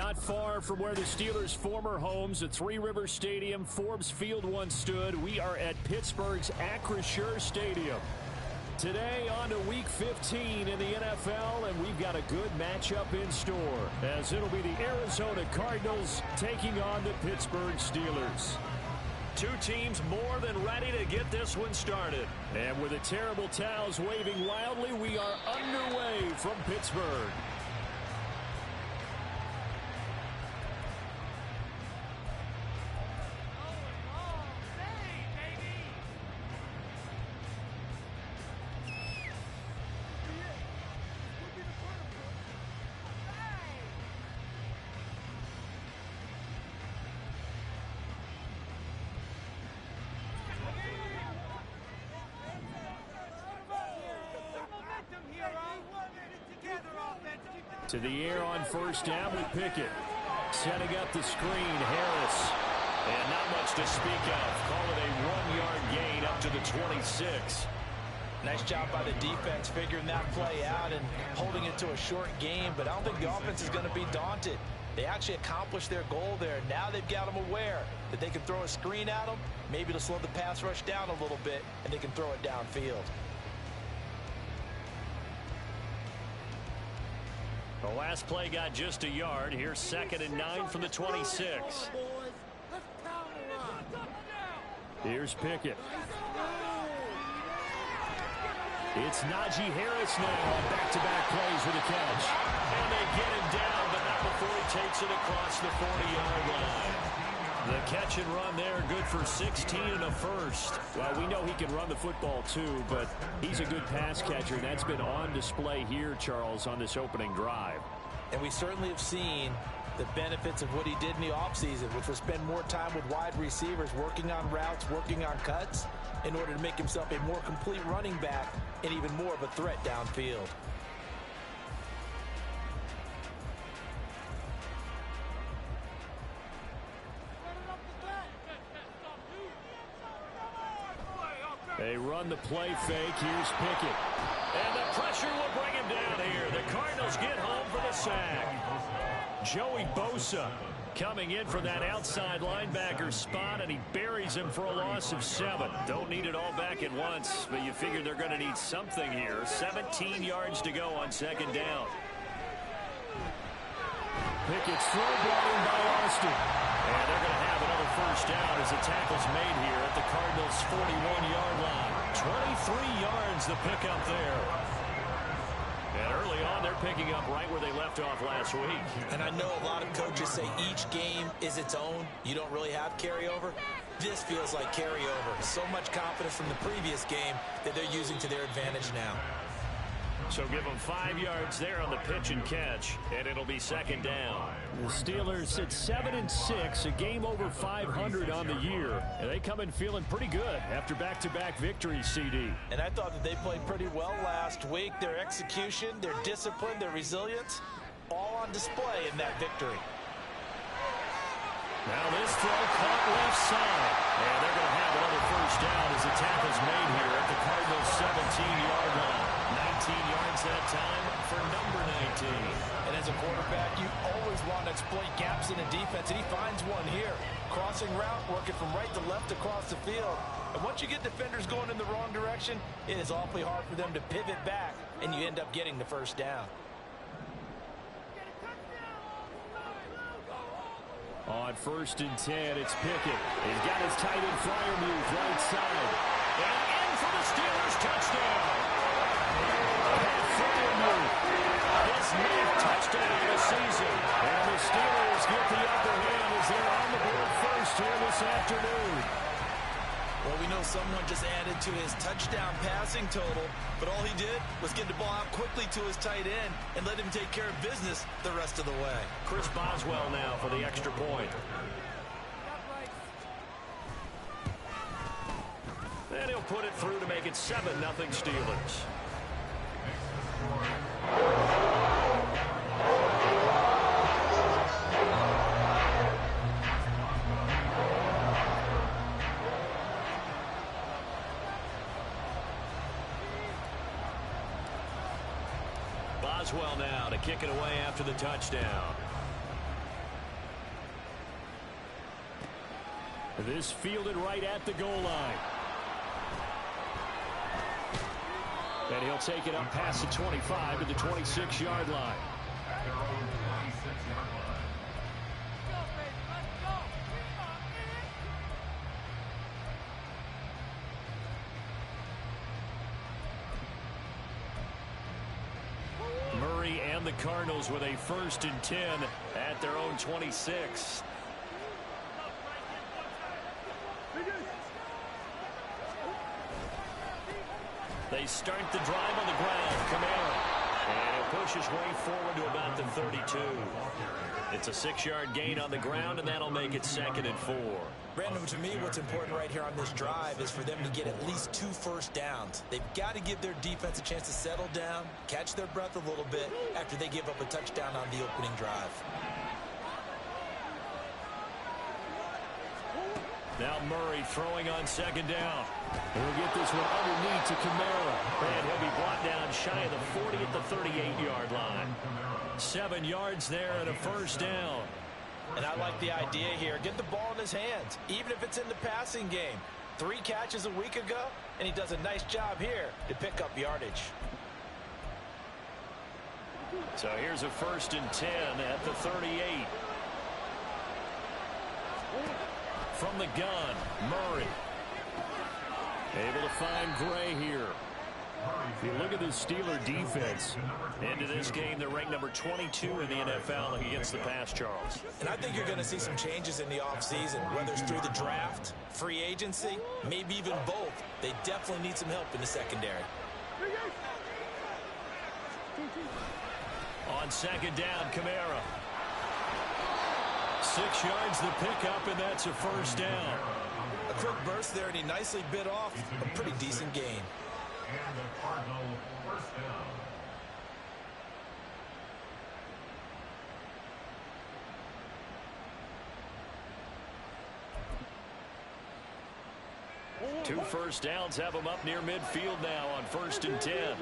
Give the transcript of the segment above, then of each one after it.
Not far from where the Steelers' former homes at Three Rivers Stadium, Forbes Field once stood, we are at Pittsburgh's Acrisure Stadium. Today on to Week 15 in the NFL, and we've got a good matchup in store, as it'll be the Arizona Cardinals taking on the Pittsburgh Steelers. Two teams more than ready to get this one started. And with the terrible towels waving wildly, we are underway from Pittsburgh. To the air on first down with Pickett. Setting up the screen, Harris. And not much to speak of. Call it a 1-yard gain up to the 26. Nice job by the defense figuring that play out and holding it to a short game. But I don't think the offense is going to be daunted. They actually accomplished their goal there. Now they've got them aware that they can throw a screen at them, maybe to slow the pass rush down a little bit, and they can throw it downfield. The last play got just a yard. Here's 2nd and 9 from the 26. Here's Pickett. It's Najee Harris now on back-to-back plays with a catch. And they get him down, but not before he takes it across the 40-yard line. The catch and run there, good for 16 and a first. Well, we know he can run the football too, but he's a good pass catcher. That's been on display here, Charles, on this opening drive. And we certainly have seen the benefits of what he did in the offseason, which was spend more time with wide receivers, working on routes, working on cuts, in order to make himself a more complete running back and even more of a threat downfield. They run the play fake. Here's Pickett. And the pressure will bring him down here. The Cardinals get home for the sack. Joey Bosa coming in from that outside linebacker spot, and he buries him for a loss of 7. Don't need it all back at once, but you figure they're going to need something here. 17 yards to go on 2nd down. Pickett's throw brought in by Austin. And they're going to have another first down as the tackle's made here at the Cardinals' 41-yard line. 23 yards the pickup there. And early on, they're picking up right where they left off last week. And I know a lot of coaches say each game is its own. You don't really have carryover. This feels like carryover. So much confidence from the previous game that they're using to their advantage now. So give them 5 yards there on the pitch and catch, and it'll be 2nd down. The Steelers sit 7-6, a game over 500 on the year. And they come in feeling pretty good after back-to-back victories, CD. And I thought that they played pretty well last week. Their execution, their discipline, their resilience, all on display in that victory. Now this throw caught left side. And they're going to have another first down as the tackle's made here at the Cardinals' 17-yard line. 19 yards that time for number 19. And as a quarterback, you always want to exploit gaps in the defense, and he finds one here. Crossing route, working from right to left across the field. And once you get defenders going in the wrong direction, it is awfully hard for them to pivot back, and you end up getting the first down. On 1st and 10, it's Pickett. He's got his tight end Freiermuth right side. And in for the Steelers touchdown. Freiermuth, his 9th touchdown of the season. And the Steelers get the upper hand as they're on the board first here this afternoon. Well, we know someone just added to his touchdown passing total, but all he did was get the ball out quickly to his tight end and let him take care of business the rest of the way. Chris Boswell now for the extra point. And he'll put it through to make it 7-0 Steelers. Boswell now to kick it away after the touchdown. This fielded right at the goal line. And he'll take it up past the 25 to the 26-yard line. Murray and the Cardinals with a 1st and 10 at their own 26. They start the drive on the ground. Kamara. And he'll push his way forward to about the 32. It's a 6-yard gain on the ground, and that'll make it 2nd and 4. Brandon, to me, what's important right here on this drive is for them to get at least 2 first downs. They've got to give their defense a chance to settle down, catch their breath a little bit after they give up a touchdown on the opening drive. Now Murray throwing on 2nd down. He'll get this one underneath to Kamara. And he'll be brought down shy of the 40 at the 38-yard line. 7 yards there and a 1st down. And I like the idea here. Get the ball in his hands, even if it's in the passing game. 3 catches a week ago, and he does a nice job here to pick up yardage. So here's a 1st and 10 at the 38. From the gun, Murray. Able to find Gray here. If you look at the Steeler defense, into this game, they're ranked number 22 in the NFL against the pass, Charles. And I think you're going to see some changes in the offseason, whether it's through the draft, free agency, maybe even both. They definitely need some help in the secondary. On 2nd down, Kamara. 6 yards the pickup, and that's a 1st down. A quick burst there, and he nicely bit off a pretty decent gain. And the Cardinal 1st down. 2 first downs have them up near midfield now on 1st and 10. And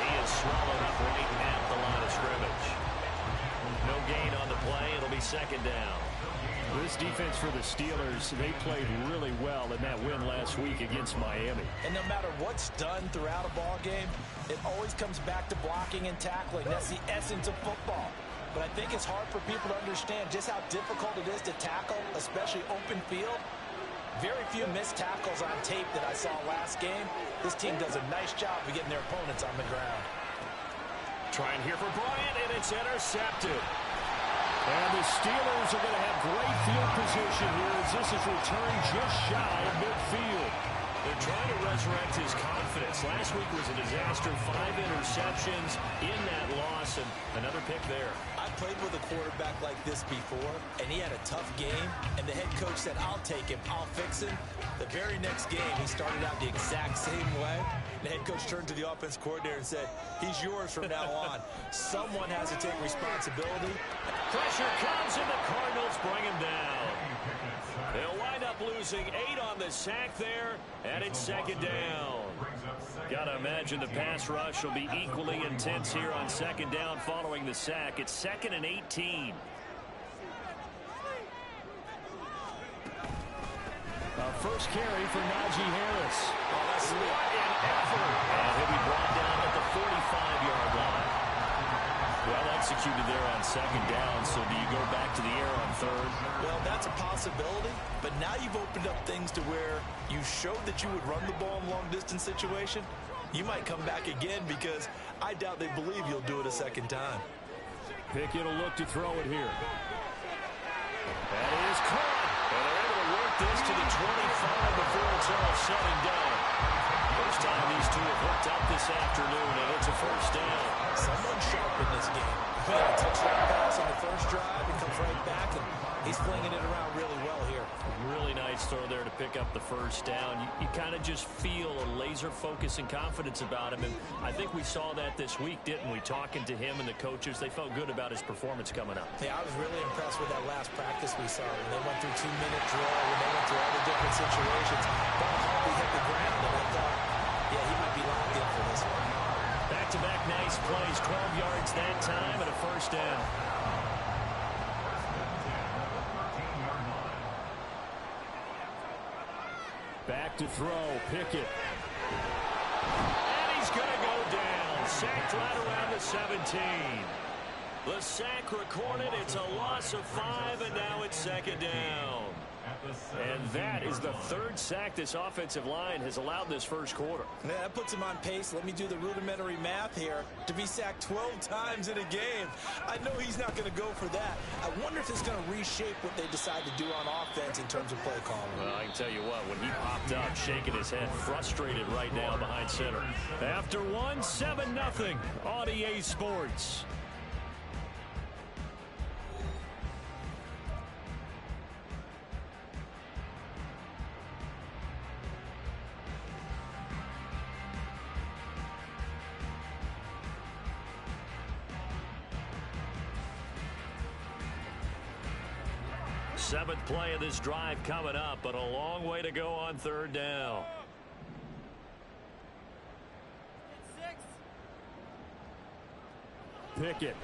he is swallowed up right at the line of scrimmage. No gain on the play. It'll be 2nd down. This defense for the Steelers, they played really well in that win last week against Miami. And no matter what's done throughout a ball game, it always comes back to blocking and tackling. That's the essence of football. But I think it's hard for people to understand just how difficult it is to tackle, especially open field. Very few missed tackles on tape that I saw last game. This team does a nice job of getting their opponents on the ground. Trying here for Bryant, and it's intercepted. And the Steelers are going to have great field position here as this is returned just shy of midfield. They're trying to resurrect his confidence. Last week was a disaster. 5 interceptions in that loss, and another pick there. I played with a quarterback like this before, and he had a tough game, and the head coach said, I'll take him, I'll fix him. The very next game, he started out the exact same way. The head coach turned to the offense coordinator and said, he's yours from now on. Someone has to take responsibility. Pressure comes, and the Cardinals bring him down. They'll wind up losing 8 on the sack there, and it's 2nd down. Got to imagine the pass rush will be equally intense here on 2nd down following the sack. It's 2nd and 18. First carry for Najee Harris. Oh, that's what an effort. And he'll be brought down at the 45-yard line. Well executed there on 2nd down, so do you go back to the air on 3rd? Well, that's a possibility, but now you've opened up things to where you showed that you would run the ball in long-distance situation. You might come back again because I doubt they believe you'll do it a 2nd time. Pickett will look to throw it here. That is caught. And they're able to work this to the 25 before it's all said and done. First time these two have hooked up this afternoon, and it's a 1st down. Someone sharp in this game. He had a touchdown pass on the first drive. He comes right back, and he's flinging it around really well here. Really nice throw there to pick up the 1st down. You kind of just feel a laser focus and confidence about him, and I think we saw that this week, didn't we? Talking to him and the coaches, they felt good about his performance coming up. Yeah, I was really impressed with that last practice we saw when they went through 2-minute drill, when they went through all the different situations. Ball hardly hit the ground, and I thought, yeah, he might be locked in for this one. Back-to-back nice plays, 12 yards that time, and a 1st down. Back to throw, Pickett. And he's going to go down. Sacked right around the 17. The sack recorded. It's a loss of 5, and now it's second down. And that is the third sack this offensive line has allowed this first quarter. Yeah, that puts him on pace. Let me do the rudimentary math here. To be sacked 12 times in a game, I know he's not going to go for that. I wonder if it's going to reshape what they decide to do on offense in terms of play calling. Well, I can tell you what, when he popped up, shaking his head, frustrated right now behind center. After one, 7-0 on EA Sports. Seventh play of this drive coming up, but a long way to go on third down. Pickett.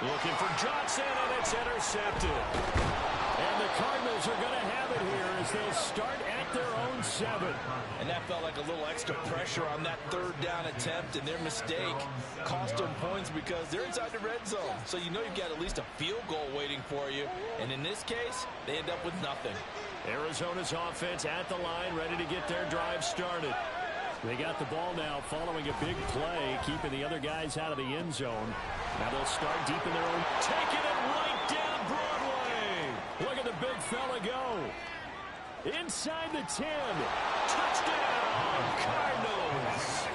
Looking for Johnson, and it's intercepted. And the Cardinals are going to have it here as they'll start at their own 7. And that felt like a little extra pressure on that third down attempt, and their mistake cost them points because they're inside the red zone. So you know you've got at least a field goal waiting for you. And in this case, they end up with nothing. Arizona's offense at the line, ready to get their drive started. They got the ball now following a big play, keeping the other guys out of the end zone. Now they'll start deep in their own. Taking it right down Broadway. Look at the big fella go. Inside the 10. Touchdown, Cardinals.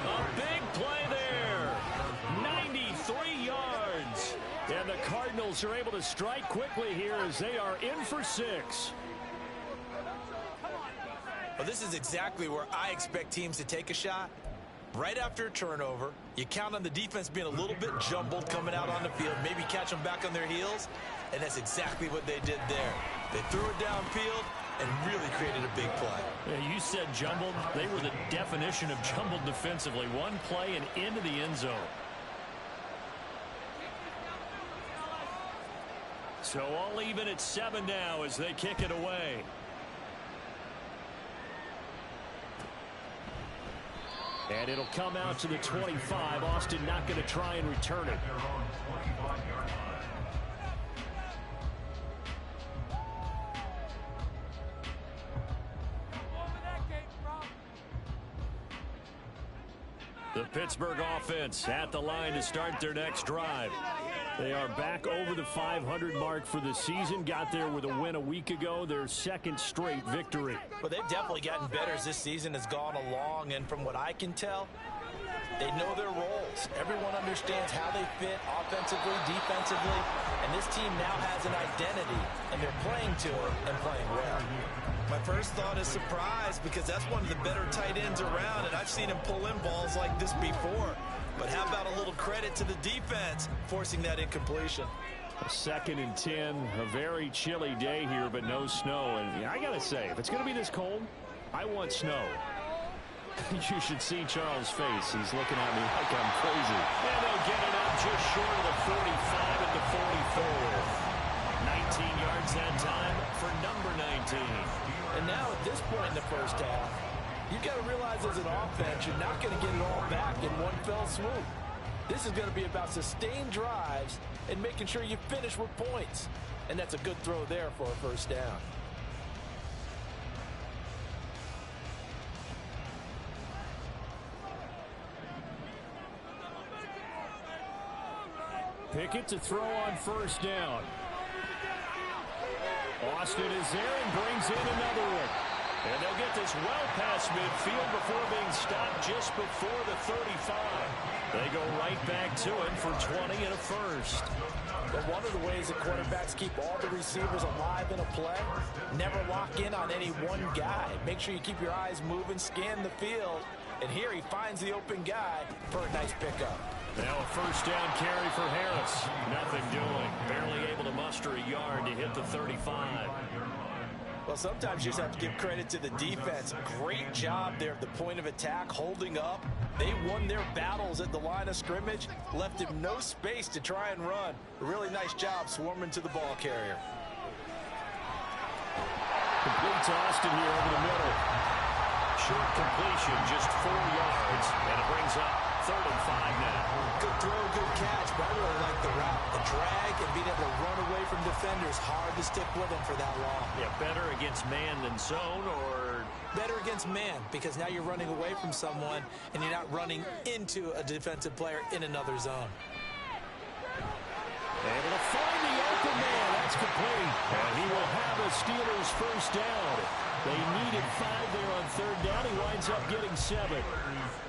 A big play there. 93 yards. And the Cardinals are able to strike quickly here as they are in for 6. Well, this is exactly where I expect teams to take a shot. Right after a turnover, you count on the defense being a little bit jumbled coming out on the field, maybe catch them back on their heels, and that's exactly what they did there. They threw it downfield and really created a big play. Yeah, you said jumbled. They were the definition of jumbled defensively. One play and into the end zone. So all even at 7 now as they kick it away. And it'll come out to the 25. Austin not going to try and return it. The Pittsburgh offense at the line to start their next drive. They are back over the 500 mark for the season. Got there with a win a week ago, their second straight victory. Well, they've definitely gotten better as this season has gone along, and from what I can tell, they know their roles. Everyone understands how they fit offensively, defensively, and this team now has an identity, and they're playing to it and playing well. My first thought is surprise because that's one of the better tight ends around, and I've seen him pull in balls like this before. But how about a little credit to the defense forcing that incompletion? A 2nd and 10, a very chilly day here, but no snow. And I got to say, if it's going to be this cold, I want snow. You should see Charles' face. He's looking at me like I'm crazy. And they'll get it up just short of the 45 at the 44. 19 yards that time for number 19. And now at this point in the first half, you've got to realize as an offense, you're not going to get it all back in one fell swoop. This is going to be about sustained drives and making sure you finish with points. And that's a good throw there for a first down. Pickett to throw on first down. Austin is there and brings in another one. And they'll get this well past midfield before being stopped just before the 35. They go right back to it for 20 and a first. But one of the ways that quarterbacks keep all the receivers alive in a play, never lock in on any one guy. Make sure you keep your eyes moving, scan the field. And here he finds the open guy for a nice pickup. Now a first down carry for Harris. Nothing doing. Barely able to muster a yard to hit the 35. Well, sometimes you just have to give credit to the defense. Great job there at the point of attack, holding up. They won their battles at the line of scrimmage, left him no space to try and run. A really nice job swarming to the ball carrier. Lead to Austin here over the middle. Short completion, just 4 yards, and it brings up 3rd and 5 now. Good throw, good catch, but I really like the route. The drag and being able to run away from defenders, hard to stick with them for that long. Yeah, better against man than zone, or better against man, because now you're running away from someone and you're not running into a defensive player in another zone. Able to find the open man. That's complete. And he will have a Steelers first down. They needed 5 there on 3rd down. He winds up getting 7.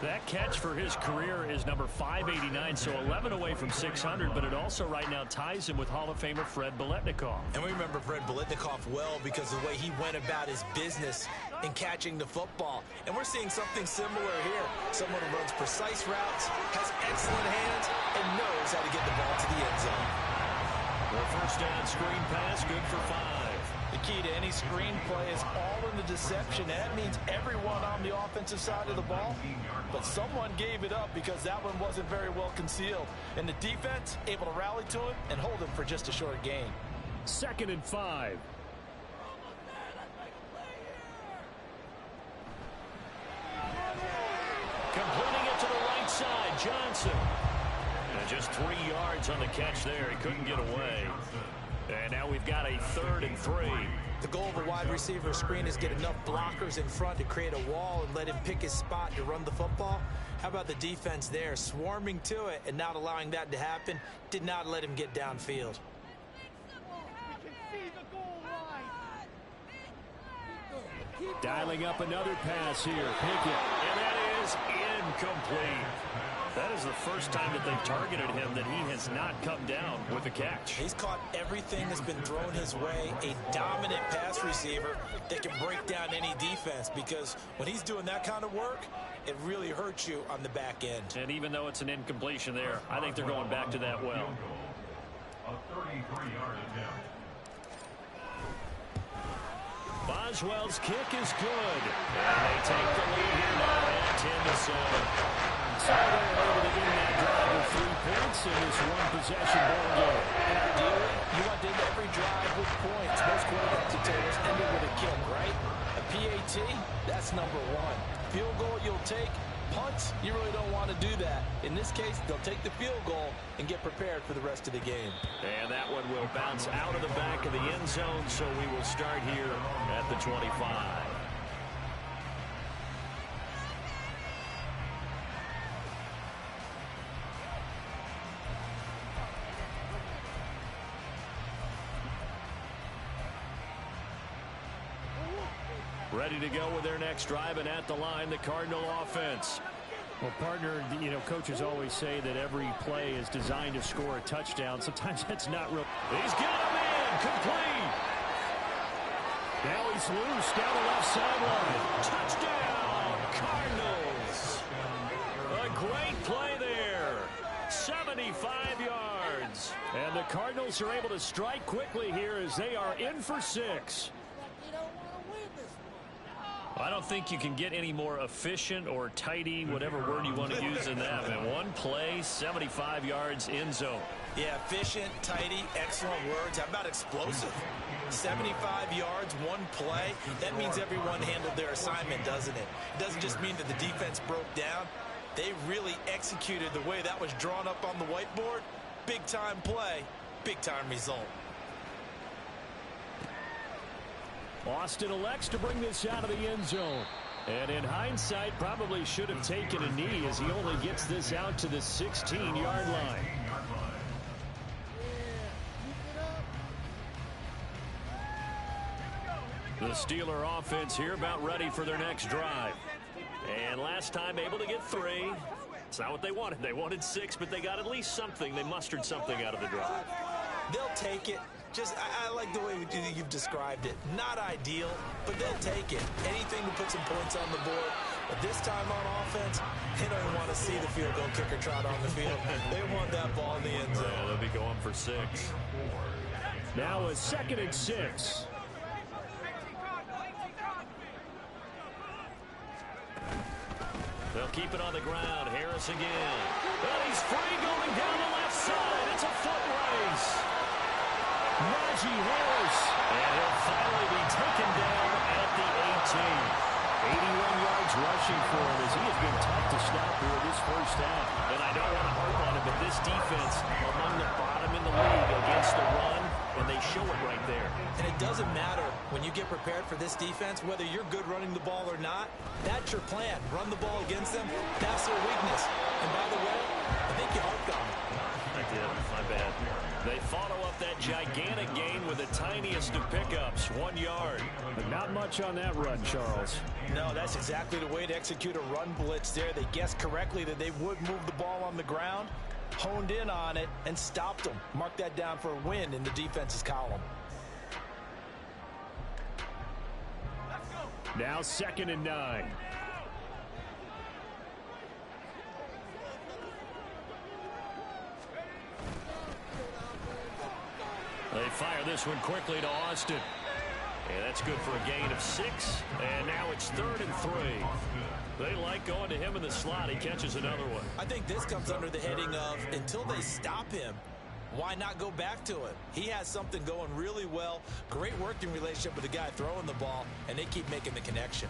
That catch for his career is number 589, so 11 away from 600, but it also right now ties him with Hall of Famer Fred Biletnikoff. And we remember Fred Biletnikoff well because of the way he went about his business in catching the football. And we're seeing something similar here. Someone who runs precise routes, has excellent hands, and knows how to get the ball to the end zone. The first down screen pass, good for 5. The key to any screen play is all in the deception. That means everyone on the offensive side of the ball, but someone gave it up because that one wasn't very well concealed. And the defense able to rally to it and hold him for just a short gain. 2nd and 5. Completing it to the right side, Johnson. And just 3 yards on the catch there. He couldn't get away. And now we've got a 3rd and 3. The goal of a wide receiver screen is get enough blockers in front to create a wall and let him pick his spot to run the football. How about the defense there, swarming to it and not allowing that to happen? Did not let him get downfield. Dialing up another pass here. Pickett. And that is incomplete. That is the first time that they've targeted him that he has not come down with a catch. He's caught everything that's been thrown his way. A dominant pass receiver that can break down any defense, because when he's doing that kind of work, it really hurts you on the back end. And even though it's an incompletion there, I think they're going back to that well. A 33-yard attempt. Boswell's kick is good. And they take the lead here now at 10-7. So they're able to end that drive with 3 points in this one-possession ball game. And ideally, you want to end every drive with points. Most quarterback dictators end it with a kick, right? A PAT, that's number 1. Field goal you'll take. Punts, you really don't want to do that. In this case, they'll take the field goal and get prepared for the rest of the game. And that one will bounce out of the back of the end zone, so we will start here at the 25. Ready to go with their next drive, and at the line, the Cardinal offense. Well, partner, coaches always say that every play is designed to score a touchdown. Sometimes that's not real. He's got him in, complete. Now he's loose down the left sideline. Touchdown, Cardinals. A great play there. 75 yards. And the Cardinals are able to strike quickly here as they are in for 6. I don't think you can get any more efficient or tidy, whatever word you want to use in that. Man, one play, 75 yards, end zone. Yeah, efficient, tidy, excellent words. How about explosive? 75 yards, one play. That means everyone handled their assignment, doesn't it? It doesn't just mean that the defense broke down. They really executed the way that was drawn up on the whiteboard. Big-time play, big-time result. Austin elects to bring this out of the end zone. And in hindsight, probably should have taken a knee as he only gets this out to the 16-yard line. The Steeler offense here about ready for their next drive. And last time able to get 3. It's not what they wanted. They wanted 6, but they got at least something. They mustered something out of the drive. They'll take it. I like the way you've described it. Not ideal, but they'll take it. Anything to put some points on the board. But this time on offense, they don't even want to see the field goal kicker trot on the field. They want that ball in the end zone. Yeah, they'll be going for 6. Now a 2nd and 6. They'll keep it on the ground. Harris again. And he's free going down the left side. It's a foot race. Najee Harris. And he'll finally be taken down the 18. 81 yards rushing for him as he has been tough to stop here this first half. And I don't want to harp on it, but this defense among the bottom in the league against the run, and they show it right there. And it doesn't matter when you get prepared for this defense, whether you're good running the ball or not. That's your plan. Run the ball against them. That's their weakness. And by the way, I think you harped on it. I did. My bad. They follow up that gigantic gain with the tiniest of pickups, 1 yard. But not much on that run, Charles. No, that's exactly the way to execute a run blitz there. They guessed correctly that they would move the ball on the ground, honed in on it, and stopped them. Mark that down for a win in the defense's column. Now 2nd and 9. They fire this one quickly to Austin. And that's good for a gain of 6. And now it's 3rd and 3. They like going to him in the slot. He catches another one. I think this comes under the heading of until they stop him, why not go back to it? He has something going really well. Great working relationship with the guy throwing the ball, and they keep making the connection.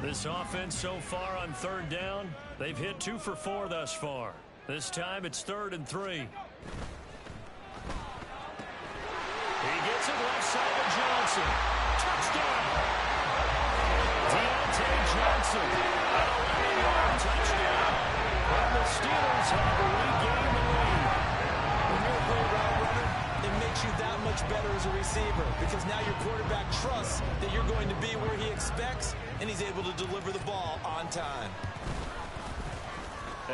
This offense so far on 3rd down, they've hit 2 for 4 thus far. This time it's 3rd and 3. He gets it left side of Johnson. Touchdown! Deontay Johnson. A 11-yard touchdown. And the Steelers have regained the lead. When you're a great route runner, it makes you that much better as a receiver because now your quarterback trusts that you're going to be where he expects, and he's able to deliver the ball on time.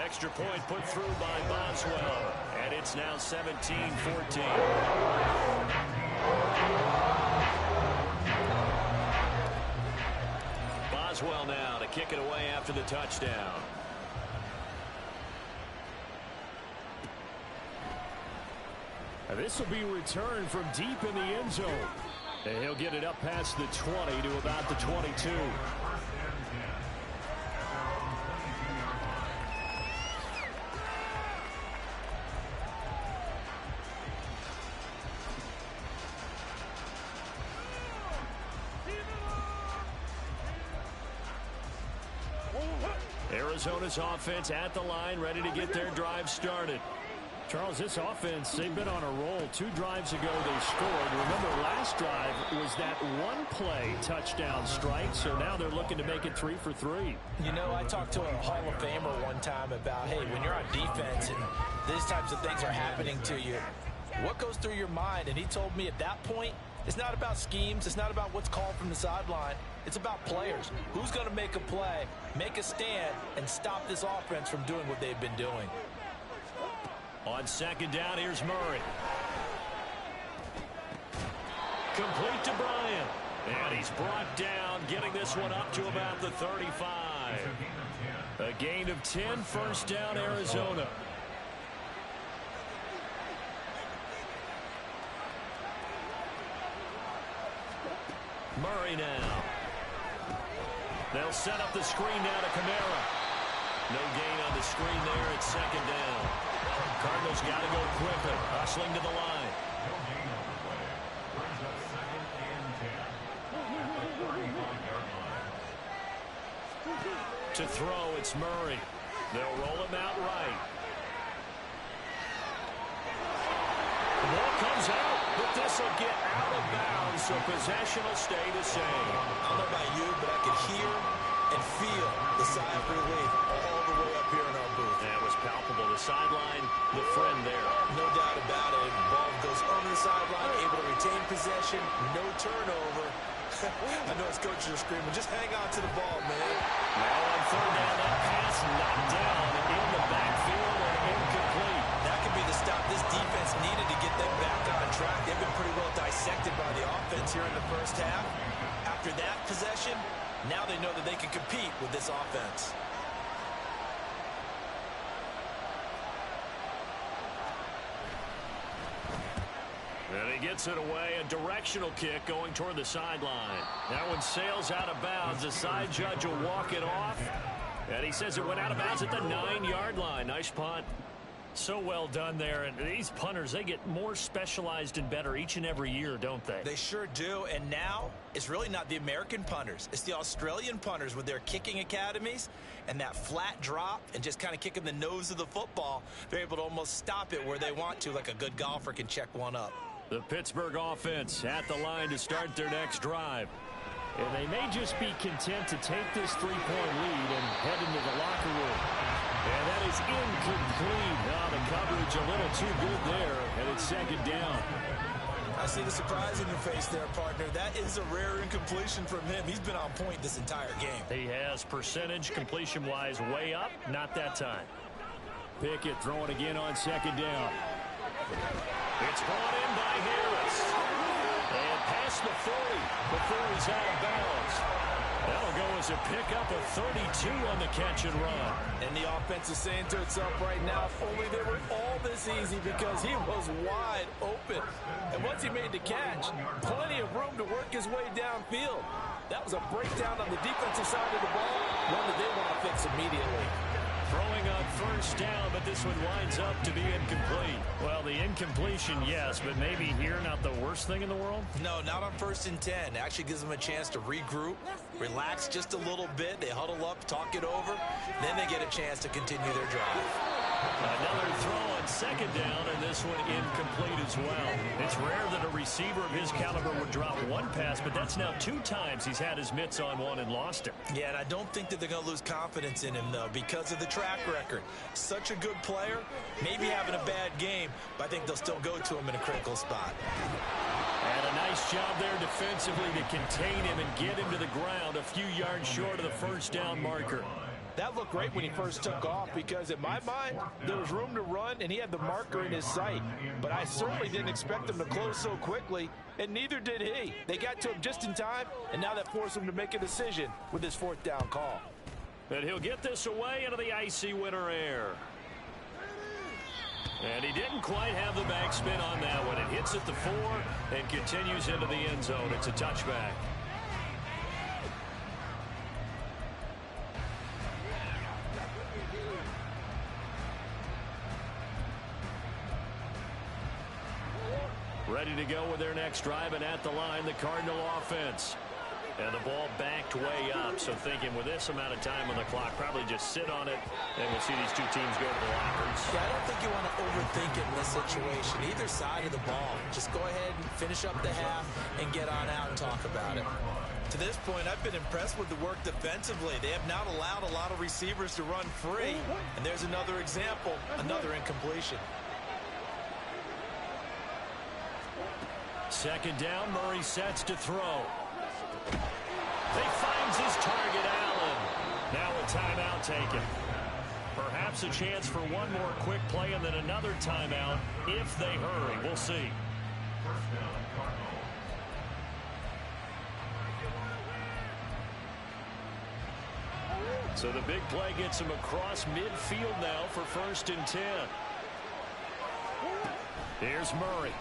Extra point put through by Boswell, and it's now 17-14. Boswell now to kick it away after the touchdown. This will be returned from deep in the end zone. And he'll get it up past the 20 to about the 22. Arizona's offense at the line, ready to get their drive started. Charles, this offense, they've been on a roll. 2 drives ago they scored. Remember, last drive was that one-play touchdown strike, so now they're looking to make it 3 for 3. You know, I talked to a Hall of Famer one time about, hey, when you're on defense and these types of things are happening to you, what goes through your mind? And he told me at that point, it's not about schemes. It's not about what's called from the sideline. It's about players. Who's going to make a play, make a stand, and stop this offense from doing what they've been doing? On 2nd down, here's Murray. Complete to Bryant. And he's brought down, getting this one up to about the 35. A gain of 10, 1st down, Arizona. Murray now. They'll set up the screen now to Kamara. No gain on the screen there at 2nd down. Cardinals got to go quickly, hustling to the line. To throw, it's Murray. They'll roll him out right. The ball comes out, but this will get out of bounds, so possession will stay the same. I don't know about you, but I could hear and feel the sigh of relief all the way up here in our booth. That was palpable. The sideline, the friend there. No doubt about it. Ball goes over the sideline, able to retain possession, no turnover. I know his coaches are screaming, just hang on to the ball, man. Now on 3rd down, that pass knocked down in the backfield and incomplete. That could be the stop this defense needed to get them back on track. They've been pretty well dissected by the offense here in the first half. After that possession, now they know that they can compete with this offense. And he gets it away, a directional kick going toward the sideline. That one sails out of bounds. The side judge will walk it off. And he says it went out of bounds at the 9-yard line. Nice punt. So well done there. And these punters, they get more specialized and better each and every year, don't they? They sure do. And now it's really not the American punters. It's the Australian punters with their kicking academies and that flat drop and just kind of kicking the nose of the football. They're able to almost stop it where they want to, like a good golfer can check one up. The Pittsburgh offense at the line to start their next drive. And they may just be content to take this three-point lead and head into the locker room. And that is incomplete. Now the coverage a little too good there, and it's second down. I see the surprise in your face there, partner. That is a rare incompletion from him. He's been on point this entire game. He has percentage completion-wise way up. Not that time. Pickett throwing again on second down. It's brought in by Harris. And past the 40 before he's out of bounds. That'll go as a pickup of 32 on the catch and run. And the offense is saying to itself right now, if only they were all this easy, because he was wide open. And once he made the catch, plenty of room to work his way downfield. That was a breakdown on the defensive side of the ball, one that they want to fix immediately. Throwing on first down, but this one winds up to be incomplete. Well, the incompletion, yes, but maybe here not the worst thing in the world? No, not on 1st and 10. It actually gives them a chance to regroup, relax just a little bit. They huddle up, talk it over. Then they get a chance to continue their drive. Another throw on second down, and this one incomplete as well. It's rare that a receiver of his caliber would drop one pass, but that's now 2 times he's had his mitts on one and lost it. Yeah, and I don't think that they're going to lose confidence in him, though, because of the track record. Such a good player, maybe having a bad game, but I think they'll still go to him in a critical spot. And a nice job there defensively to contain him and get him to the ground a few yards short of the first down marker. That looked great when he first took off, because in my mind, there was room to run and he had the marker in his sight. But I certainly didn't expect him to close so quickly, and neither did he. They got to him just in time, and now that forced him to make a decision with his 4th down call. And he'll get this away into the icy winter air. And he didn't quite have the backspin on that one. It hits at the 4 and continues into the end zone. It's a touchback. Ready to go with their next drive, and at the line, the Cardinal offense. And the ball backed way up, so thinking with this amount of time on the clock, probably just sit on it, and we'll see these two teams go to the lockers. Yeah, I don't think you want to overthink it in this situation. Either side of the ball. Just go ahead and finish up the half and get on out and talk about it. To this point, I've been impressed with the work defensively. They have not allowed a lot of receivers to run free. And there's another example, another incompletion. Second down, Murray sets to throw. He finds his target, Allen. Now a timeout taken. Perhaps a chance for one more quick play and then another timeout if they hurry. We'll see. So the big play gets him across midfield now for 1st and 10. Here's Murray.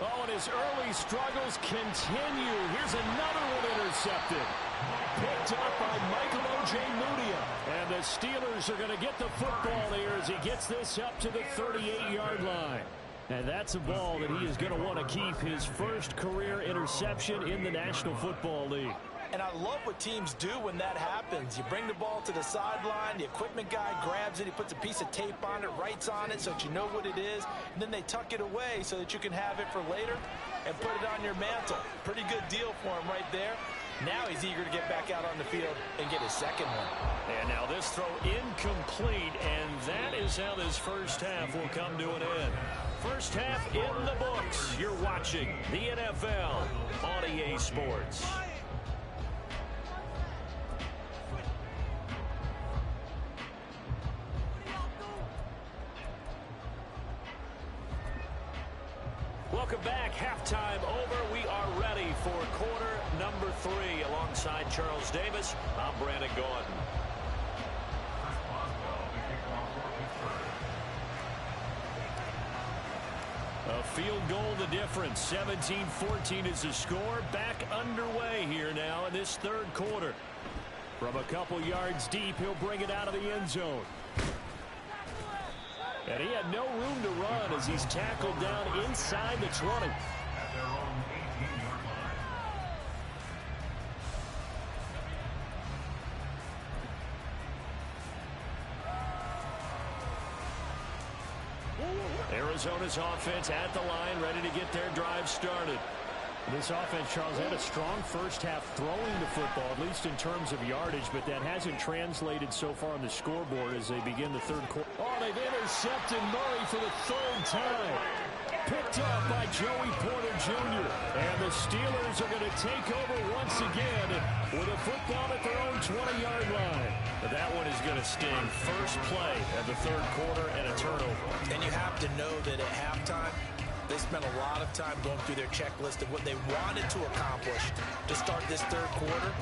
Oh, and his early struggles continue. Here's another one intercepted. Picked up by Michael Ojemudia. And the Steelers are going to get the football here as he gets this up to the 38-yard line. And that's a ball that he is going to want to keep, his first career interception in the National Football League. And I love what teams do when that happens. You bring the ball to the sideline, the equipment guy grabs it, he puts a piece of tape on it, writes on it so that you know what it is, and then they tuck it away so that you can have it for later and put it on your mantle. Pretty good deal for him right there. Now he's eager to get back out on the field and get his second one. And now this throw incomplete, and that is how this first half will come to an end. First half in the books. You're watching the NFL on EA Sports. Welcome back. Halftime over. We are ready for quarter number 3. Alongside Charles Davis, I'm Brandon Gaudin. A field goal the difference. 17-14 is the score. Back underway here now in this third quarter. From a couple yards deep, he'll bring it out of the end zone. And he had no room to run as he's tackled down inside the 20. At their own 18-yard line. Arizona's offense at the line, ready to get their drive started. This offense, Charles, had a strong first half throwing the football, at least in terms of yardage, but that hasn't translated so far on the scoreboard as they begin the third quarter. Oh, they've intercepted Murray for the third time. Picked up by Joey Porter Jr. And the Steelers are going to take over once again with a football at their own 20-yard line. But that one is going to sting. First play of the third quarter and a turnover. And you have to know that at halftime, they spent a lot of time going through their checklist of what they wanted to accomplish to start this third quarter.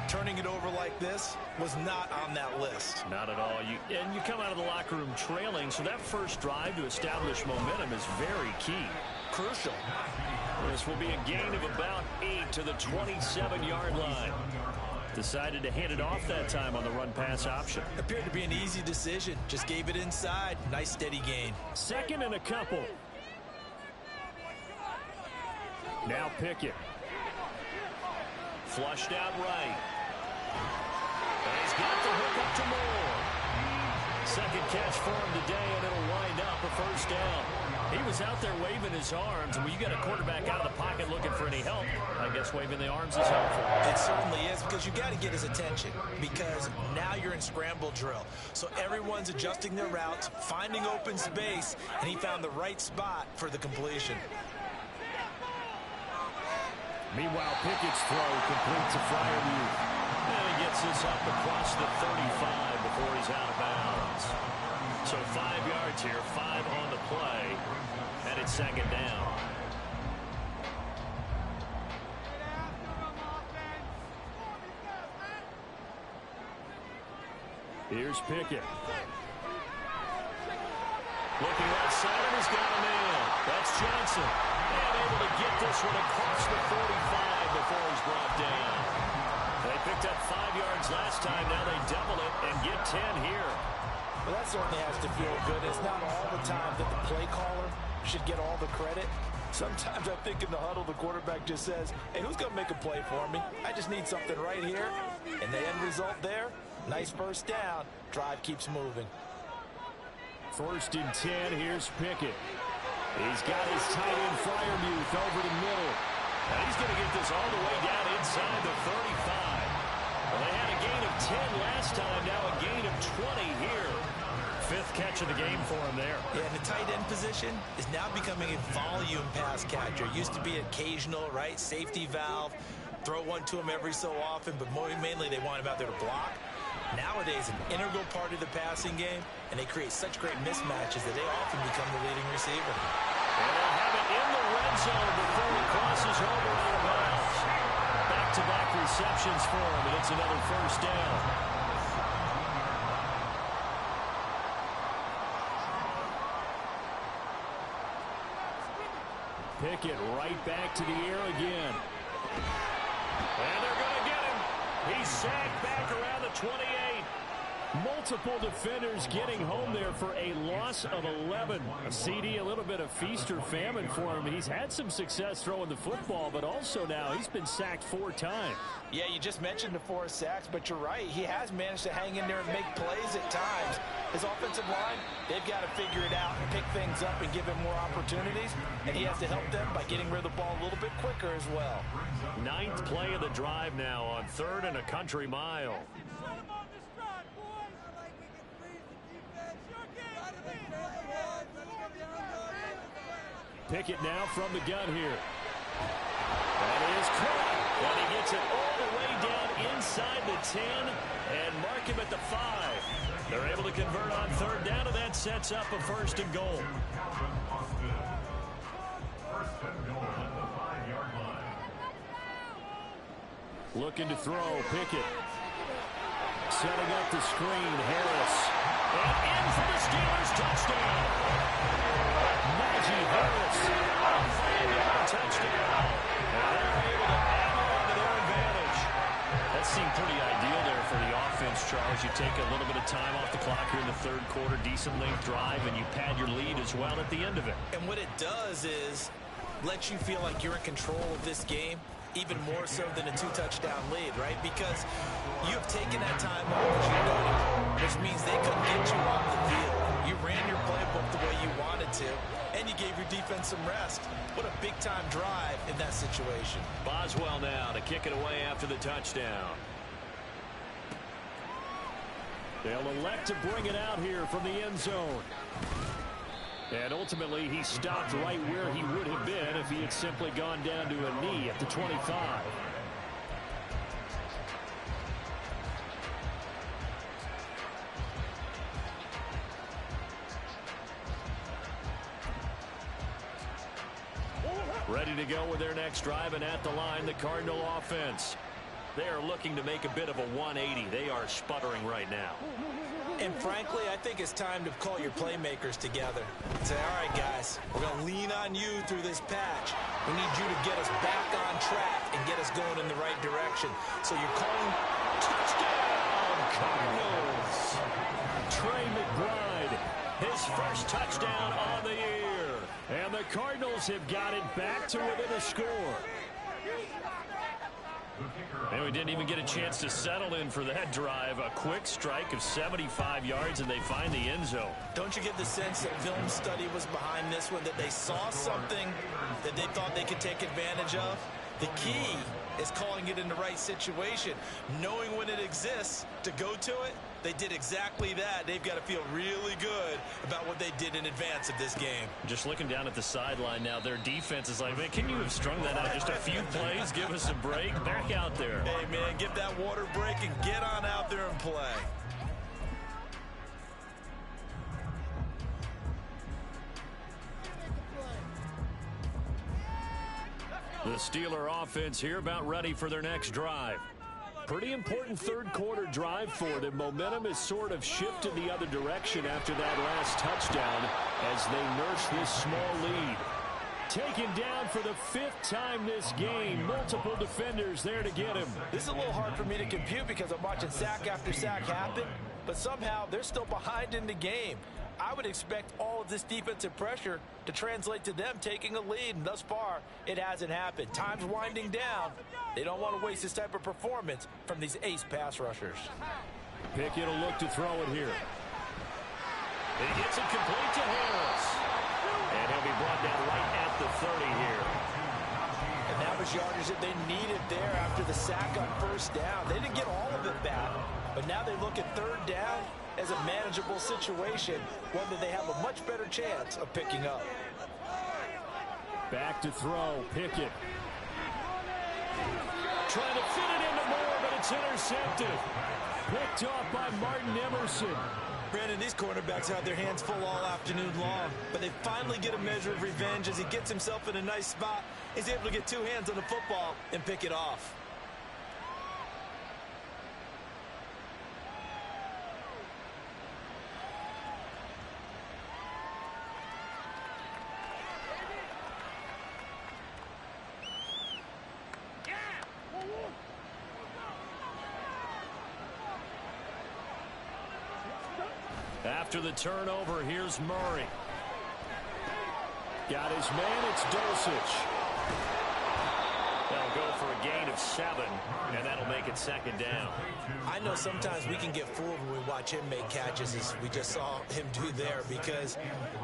Turning it over like this was not on that list. Not at all. And you come out of the locker room trailing, so that first drive to establish momentum is very key. Crucial. This will be a gain of about 8 to the 27-yard line. Decided to hand it off that time on the run-pass option. Appeared to be an easy decision. Just gave it inside. Nice steady gain. Second and a couple. Now Pickett. Flushed out right. And he's got the hook up to Moore. Second catch for him today, and it'll wind up a first down. He was out there waving his arms, and when you got a quarterback out of the pocket looking for any help, I guess waving the arms is helpful. It certainly is, because you got to get his attention, because now you're in scramble drill. So everyone's adjusting their routes, finding open space, and he found the right spot for the completion. Meanwhile, Pickett's throw complete to Freiermuth. And he gets this up across the 35 before he's out of bounds. So 5 yards here, 5 on the play, and it's second down. Here's Pickett. Looking outside, and he's got a man. That's Johnson. And able to get this one across the 45 before he's brought down. They picked up 5 yards last time. Now they double it and get 10 here. Well, that certainly has to feel good. It's not all the time that the play caller should get all the credit. Sometimes I think in the huddle, the quarterback just says, hey, who's going to make a play for me? I just need something right here. And the end result there, nice first down. Drive keeps moving. First and 10, here's Pickett. He's got his tight end Freiermuth over the middle. And he's going to get this all the way down inside the 35. Well, they had a gain of 10 last time, now a gain of 20 here. Fifth catch of the game for him there. Yeah, and the tight end position is now becoming a volume pass catcher. Used to be occasional, right? Safety valve. Throw one to him every so often, but mainly they want him out there to block. Nowadays, an integral part of the passing game, and they create such great mismatches that they often become the leading receiver. And they'll have it in the red zone before he crosses over out of bounds. Back-to-back receptions for him, and it's another first down. Pickett right back to the air again. And they're going to get him. He's sacked back around the 28. Multiple defenders getting home there for a loss of 11. A CD, a little bit of feast or famine for him. He's had some success throwing the football, but also now he's been sacked 4 times. Yeah, you just mentioned the 4 sacks, but you're right. He has managed to hang in there and make plays at times. His offensive line, they've got to figure it out and pick things up and give him more opportunities, and he has to help them by getting rid of the ball a little bit quicker as well. 9th play of the drive now on 3rd and a country mile. Pickett now from the gun here. That is caught. And he gets it all the way down inside the 10 and mark him at the 5. They're able to convert on 3rd down, and that sets up a 1st and goal. First and goal at the 5-yard line. Looking to throw, Pickett. Setting up the screen, Harris. And in for the Steelers, touchdown. Najee Harris, a 5-yard touchdown. And they're able to add on to their advantage. That seemed pretty ideal there for the offense, Charles. You take a little bit of time off the clock here in the third quarter, decent length drive, and you pad your lead as well at the end of it. And what it does is let you feel like you're in control of this game, even more so than a 2-touchdown lead, right? Because you have taken that time off as you noted, which means they couldn't get you off the field. You ran your playbook the way you wanted to, and you gave your defense some rest. What a big-time drive in that situation. Boswell now to kick it away after the touchdown. They'll elect to bring it out here from the end zone. And ultimately, he stopped right where he would have been if he had simply gone down to a knee at the 25. Ready to go with their next drive, and at the line, the Cardinal offense. They are looking to make a bit of a 180. They are sputtering right now. And frankly, I think it's time to call your playmakers together and say, all right, guys, we're going to lean on you through this patch. We need you to get us back on track and get us going in the right direction. So you're calling touchdown, Cardinals. Trey McBride, his first touchdown on the year. And the Cardinals have got it back to within a score. And we didn't even get a chance to settle in for that drive. A quick strike of 75 yards, and they find the end zone. Don't you get the sense that film study was behind this one, that they saw something that they thought they could take advantage of? The key is calling it in the right situation, knowing when it exists to go to it. They did exactly that. They've got to feel really good about what they did in advance of this game. Just looking down at the sideline now, their defense is like, man, can you have strung that out just a few plays? Give us a break. Back out there. Hey, man, give that water break and get on out there and play. The Steeler offense here about ready for their next drive. Pretty important third quarter drive for them. Momentum has sort of shifted the other direction after that last touchdown as they nurse this small lead. Taken down for the 5th time this game. Multiple defenders there to get him. This is a little hard for me to compute because I'm watching sack after sack happen, but somehow they're still behind in the game. I would expect all of this defensive pressure to translate to them taking a lead, and thus far, it hasn't happened. Time's winding down. They don't want to waste this type of performance from these ace pass rushers. Pickett will look to throw it here. He gets it complete to Harris. And he'll be brought down right at the 30 here. And that was yardage that they needed there after the sack on first down. They didn't get all of it back, but now they look at third down as a manageable situation, one that they have a much better chance of picking up. Back to throw, Pickett. Trying to fit it into Moore, but it's intercepted. Picked off by Martin Emerson. Brandon, these quarterbacks have their hands full all afternoon long, but they finally get a measure of revenge as he gets himself in a nice spot. He's able to get 2 hands on the football and pick it off. After the turnover, here's Murray. Got his man, it's Dulcich. They'll go for a gain of 7, and that'll make it 2nd down. I know sometimes we can get fooled when we watch him make catches, as we just saw him do there, because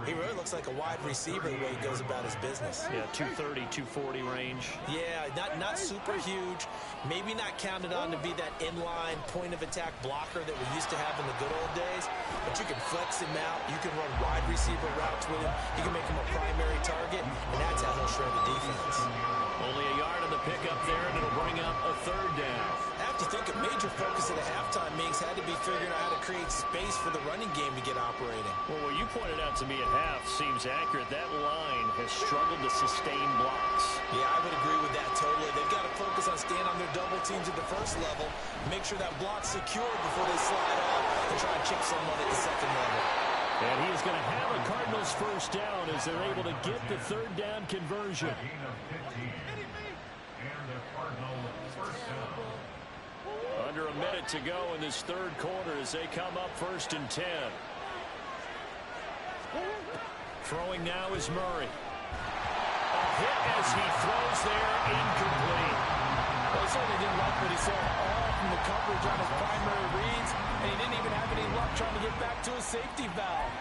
he really looks like a wide receiver the way he goes about his business. Yeah, 230, 240 range. Yeah, not super huge. Maybe not counted on to be that inline point-of-attack blocker that we used to have in the good old days, but you can flex him out. You can run wide receiver routes with him. You can make him a primary target, and that's how he'll shred the defense. Only a yard on the pickup there, and it'll bring up a 3rd down. I have to think a major focus at the halftime meetings had to be figuring out how to create space for the running game to get operating. Well, what you pointed out to me at half seems accurate. That line has struggled to sustain blocks. Yeah, I would agree with that totally. They've got to focus on staying on their double teams at the first level, make sure that block's secure before they slide off and try and chip someone at the second level. And he is going to have a Cardinals first down as they're able to get the 3rd down conversion. And the Cardinal first down. Under a minute minute to go in this third quarter as they come up 1st and 10. Throwing now is Murray. A hit as he throws there, incomplete. Well, he certainly didn't like what he saw all from the coverage on his primary reads, and he didn't even have any luck trying to get back to his safety valve.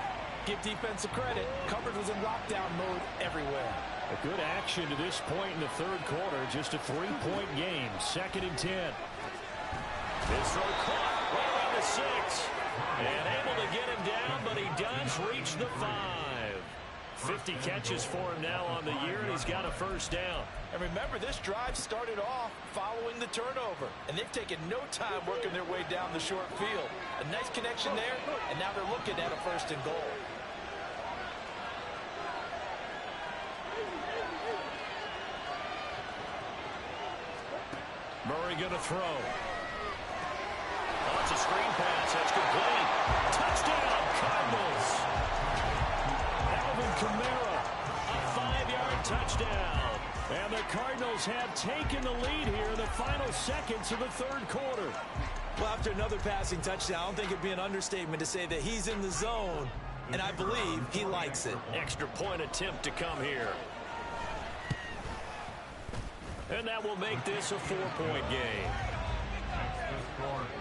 Give defensive credit. Coverage was in lockdown mode everywhere. A good action to this point in the third quarter. Just a 3-point game. 2nd and 10. This throw caught right around the 6. And able to get him down, but he does reach the 5. 50 catches for him now on the year, and he's got a first down. And remember, this drive started off following the turnover, and they've taken no time working their way down the short field. A nice connection there, and now they're looking at a 1st and goal. Murray going to throw. Oh, it's a screen pass. That's complete. Touchdown, Cardinals. Alvin Kamara, a 5-yard touchdown. And the Cardinals have taken the lead here in the final seconds of the third quarter. Well, after another passing touchdown, I don't think it'd be an understatement to say that he's in the zone, and I believe he likes it. Extra point attempt to come here. And that will make this a 4-point game.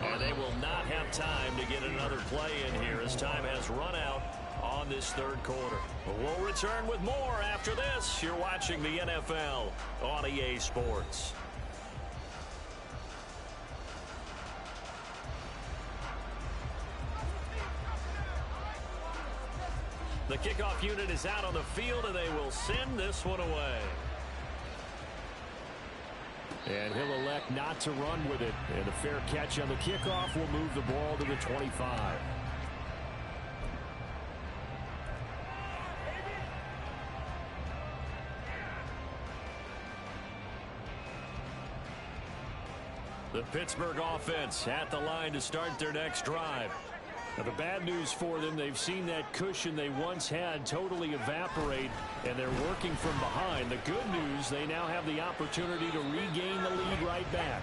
And they will not have time to get another play in here as time has run out on this third quarter. We'll return with more after this. You're watching the NFL on EA Sports. The kickoff unit is out on the field, and they will send this one away. And he'll elect not to run with it. And a fair catch on the kickoff will move the ball to the 25. The Pittsburgh offense at the line to start their next drive. Now, the bad news for them, they've seen that cushion they once had totally evaporate, and they're working from behind. The good news, they now have the opportunity to regain the lead right back.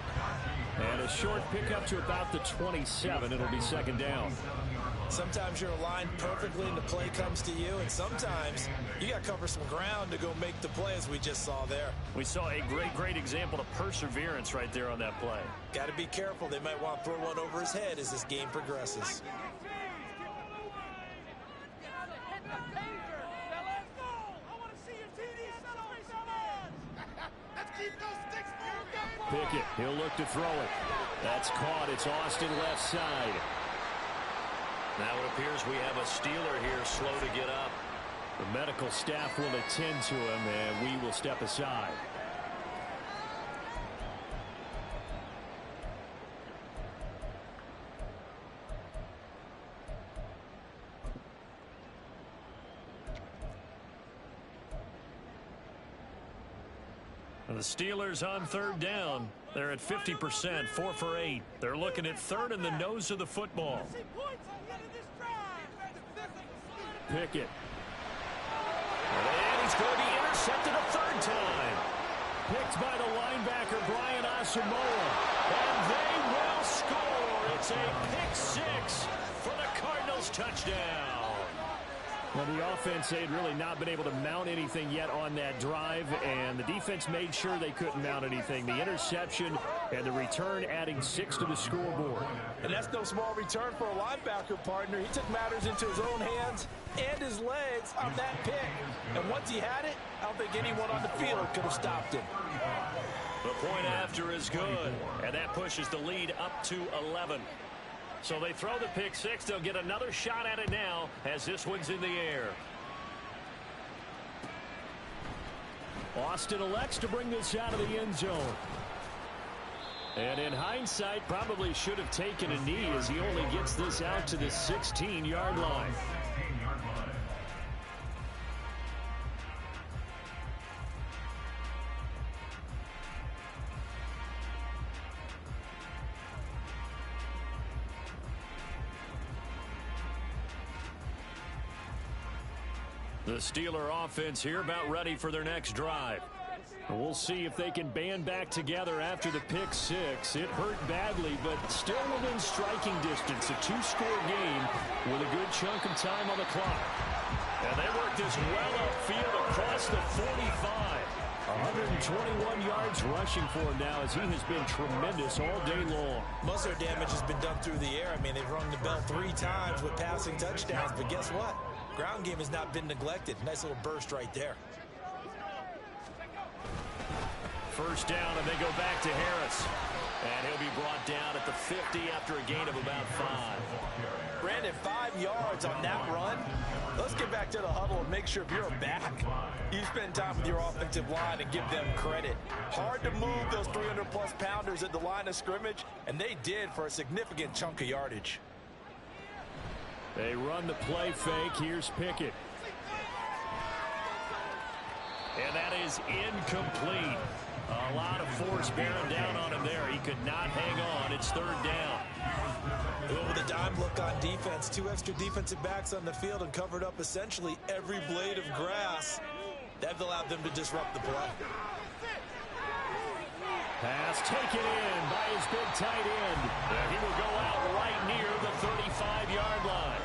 And a short pickup to about the 27. It'll be 2nd down. Sometimes you're aligned perfectly and the play comes to you, and sometimes you got to cover some ground to go make the play, as we just saw there. We saw a great example of perseverance right there on that play. Got to be careful. They might want to throw one over his head as this game progresses. Pickett, he'll look to throw it. That's caught. It's Austin left side. Now it appears we have a Steeler here slow to get up. The medical staff will attend to him, and we will step aside. The Steelers on 3rd down. They're at 50%, 4 for 8. They're looking at 3rd in the nose of the football. Pickett. And he's going to be intercepted a 3rd time. Picked by the linebacker, Brian Asamoah. And they will score. It's a pick 6 for the Cardinals touchdown. Well, the offense, they had really not been able to mount anything yet on that drive, and the defense made sure they couldn't mount anything. The interception and the return adding 6 to the scoreboard. And that's no small return for a linebacker partner. He took matters into his own hands and his legs on that pick. And once he had it, I don't think anyone on the field could have stopped him. The point after is good, and that pushes the lead up to 11. So they throw the pick 6. They'll get another shot at it now as this one's in the air. Austin elects to bring this out of the end zone. And in hindsight, probably should have taken a knee as he only gets this out to the 16-yard line. The Steeler offense here about ready for their next drive. We'll see if they can band back together after the pick six. It hurt badly, but still within striking distance. A two-score game with a good chunk of time on the clock. And they work this well upfield across the 45. 121 yards rushing for him now as he has been tremendous all day long. Most of their damage has been done through the air. I mean, they've rung the bell 3 times with passing touchdowns, but guess what? Ground game has not been neglected. Nice little burst right there. First down, and they go back to Harris. And he'll be brought down at the 50 after a gain of about 5. Brandon, 5 yards on that run. Let's get back to the huddle and make sure if you're a back, you spend time with your offensive line and give them credit. Hard to move those 300-plus pounders at the line of scrimmage, and they did for a significant chunk of yardage. They run the play fake. Here's Pickett. And that is incomplete. A lot of force bearing down on him there. He could not hang on. It's third down. With a dime look on defense, 2 extra defensive backs on the field and covered up essentially every blade of grass. That allowed them to disrupt the play. Pass taken in by his big tight end. And he will go out right near the 35-yard line.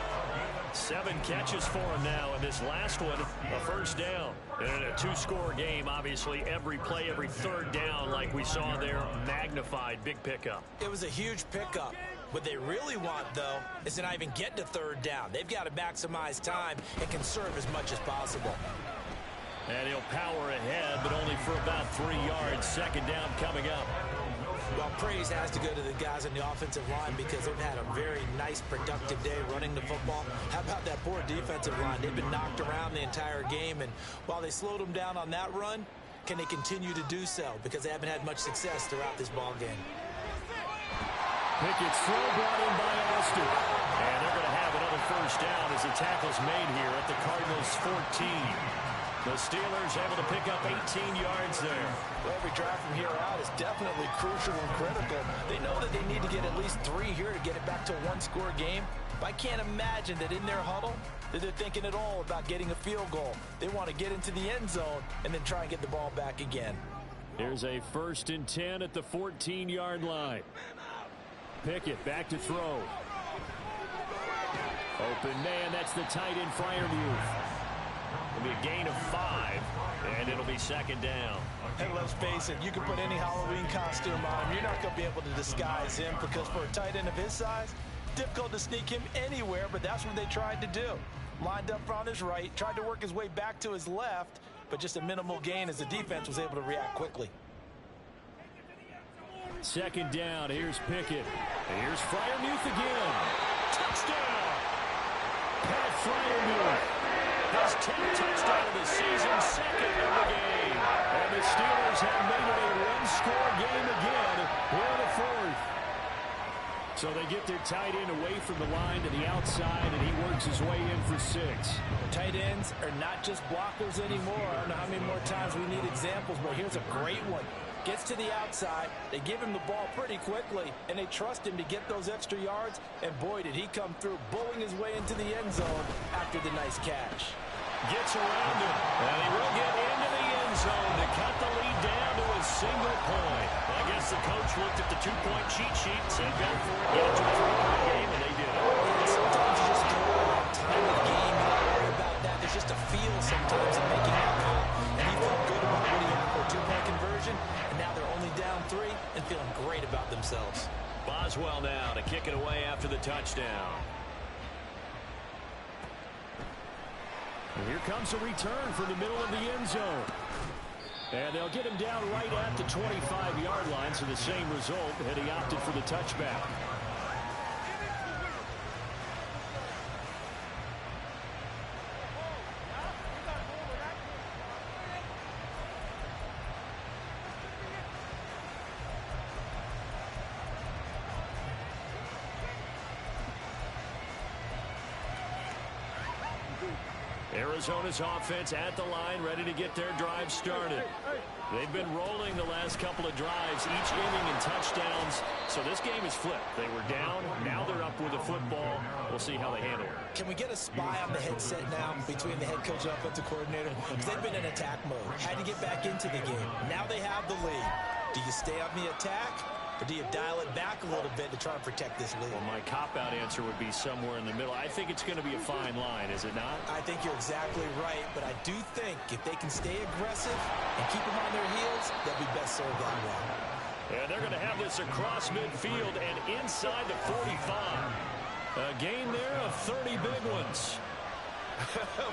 7 catches for him now, and this last one, a first down. And a 2-score game, obviously, every play, every third down, like we saw there, magnified, big pickup. It was a huge pickup. What they really want, though, is to not even get to third down. They've got to maximize time and conserve as much as possible. And he'll power ahead, but only for about 3 yards. Second down coming up. Well, praise has to go to the guys on the offensive line because they've had a very nice, productive day running the football. How about that poor defensive line? They've been knocked around the entire game, and while they slowed them down on that run, can they continue to do so? Because they haven't had much success throughout this ball game. Pickett's throw brought in by Austin. And they're going to have another first down as the tackle's made here at the Cardinals' 14. The Steelers able to pick up 18 yards there. Well, every drive from here out is definitely crucial and critical. They know that they need to get at least 3 here to get it back to a 1-score game. But I can't imagine that in their huddle that they're thinking at all about getting a field goal. They want to get into the end zone and then try and get the ball back again. Here's a 1st and 10 at the 14-yard line. Pickett back to throw. Open man, that's the tight end Freiermuth. It'll be a gain of 5, and it'll be second down. And let's face it, you can put any Halloween costume on him. You're not going to be able to disguise him because for a tight end of his size, difficult to sneak him anywhere, but that's what they tried to do. Lined up on his right, tried to work his way back to his left, but just a minimal gain as the defense was able to react quickly. Second down, here's Pickett. Here's Freiermuth again. Touchdown! Pat Freiermuth. His 10th touchdown of the season, second of the game. And the Steelers have made it a 1-score game again here in the 4th. So they get their tight end away from the line to the outside, and he works his way in for 6. Tight ends are not just blockers anymore. I don't know how many more times we need examples, but here's a great one. Gets to the outside, they give him the ball pretty quickly, and they trust him to get those extra yards, and boy, did he come through, bowling his way into the end zone after the nice catch. Gets around him, and he will get into the end zone to cut the lead down to a single point. I guess the coach looked at the 2-point cheat sheet and said, go for it, get it to the game, and they did it. And sometimes you just throw it at time of the game. You don't worry about that. There's just a feel sometimes in making that call, and he felt good about what he had for a 2-point conversion, and now they're only down 3 and feeling great about themselves. Boswell now to kick it away after the touchdown. And here comes a return from the middle of the end zone. And they'll get him down right at the 25-yard line, so the same result, and he opted for the touchback. Arizona's offense at the line, ready to get their drive started. They've been rolling the last couple of drives, each inning in touchdowns. So this game is flipped. They were down, now they're up with a the football. We'll see how they handle it. Can we get a spy on the headset now between the head coach and offensive coordinator? Because they've been in attack mode. Had to get back into the game. Now they have the lead. Do you stay on the attack, or do you dial it back a little bit to try and protect this lead? Well, my cop-out answer would be somewhere in the middle. I think it's going to be a fine line, is it not? I think you're exactly right, but I do think if they can stay aggressive and keep them on their heels, they'll be best served that way. And they're going to have this across midfield and inside the 45. A gain there of 30 big ones.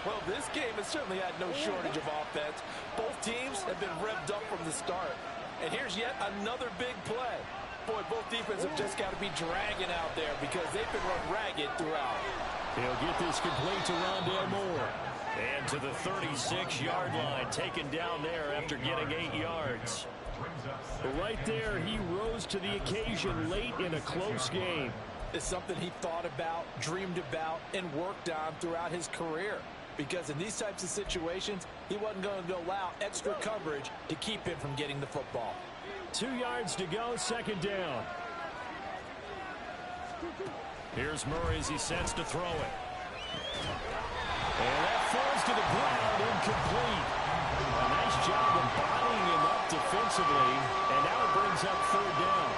Well, this game has certainly had no shortage of offense. Both teams have been revved up from the start. And here's yet another big play. Boy, both defenses have just got to be dragging out there because they've been run ragged throughout. He'll get this complete to Rondale Moore. And to the 36-yard line, taken down there after getting 8 yards. Right there, he rose to the occasion late in a close game. It's something he thought about, dreamed about, and worked on throughout his career. Because in these types of situations, he wasn't going to allow extra coverage to keep him from getting the football. 2 yards to go, second down. Here's Murray as he sets to throw it. And that falls to the ground, incomplete. A nice job of bodying him up defensively, and now it brings up third down.